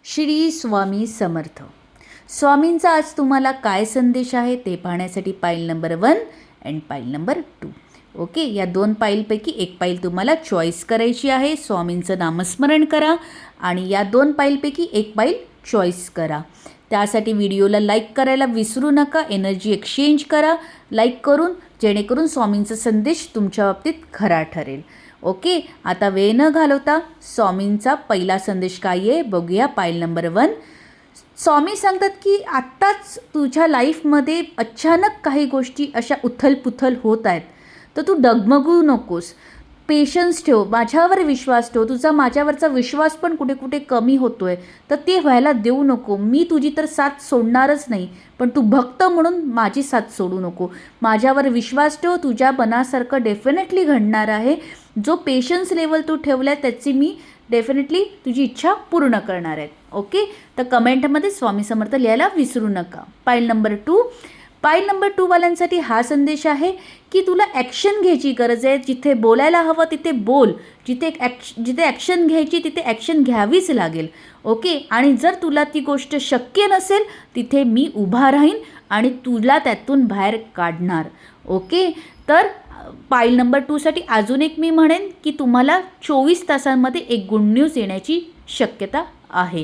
श्री स्वामी समर्थ. स्वामींचा आज तुम्हाला काय संदेश आहे ते पाहण्यासाठी पाईल नंबर 1 अँड पाईल नंबर 2. ओके, या दोन पाईलपैकी एक पाईल तुम्हाला चॉईस करायची आहे. स्वामींचं नामस्मरण करा आणि या दोन पाईलपैकी एक पाईल चॉईस करा. त्यासाठी व्हिडिओला लाईक करायला विसरू नका. एनर्जी एक्सचेंज करा लाईक करून, जेणेकरून स्वामींचा संदेश तुमच्या बाबतीत खरा ठरेल. ओके, आता वेळ न घालवता स्वामींचा पहिला संदेश काय आहे बघूया. पाईल नंबर 1. स्वामी सांगतात की आत्ताच तुझ्या लाईफमध्ये अचानक काही गोष्टी अशा उथलपुथल होत आहेत, तर तू डगमगू नकोस. पेशन्स ठेव, माझ्यावर विश्वास ठेव. तुझा माझ्यावरचा विश्वास पण कुठे कुठे कमी होतो आहे, तर ते व्हायला देऊ नको. मी तुझी तर साथ सोडणारच नाही, पण तू भक्त म्हणून माझी साथ सोडू नको. माझ्यावर विश्वास ठेव, तुझ्या मनासारखं डेफिनेटली घडणार आहे. जो पेशन्स लेवल तू ठेवला आहे त्याची मी डेफिनेटली तुझी इच्छा पूर्ण करणार आहे. ओके, तर कमेंटमध्ये स्वामी समर्थ लिहायला विसरू नका. पाईल नंबर 2. पाईल नंबर 2 वाल्यांसाठी हा संदेश आहे की तुला ॲक्शन घ्यायची गरज आहे. जिथे बोलायला हवं तिथे बोल. जिथे ॲक्शन घ्यायची तिथे ॲक्शन घ्यावीच लागेल. ओके, आणि जर तुला ती गोष्ट शक्य नसेल तिथे मी उभा राहीन आणि तुला त्यातून बाहेर काढणार. ओके, तर पाईल नंबर 2साठी अजून एक मी म्हणेन की तुम्हाला 24 तासांमध्ये एक गुड न्यूज येण्याची शक्यता आहे.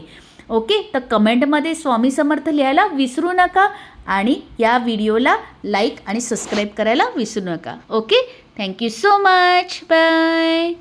ओके, तर कमेंटमध्ये स्वामी समर्थ लिहायला विसरू नका आणि या व्हिडिओला लाईक आणि सबस्क्राईब करायला विसरू नका. Okay, thank you so much. Bye.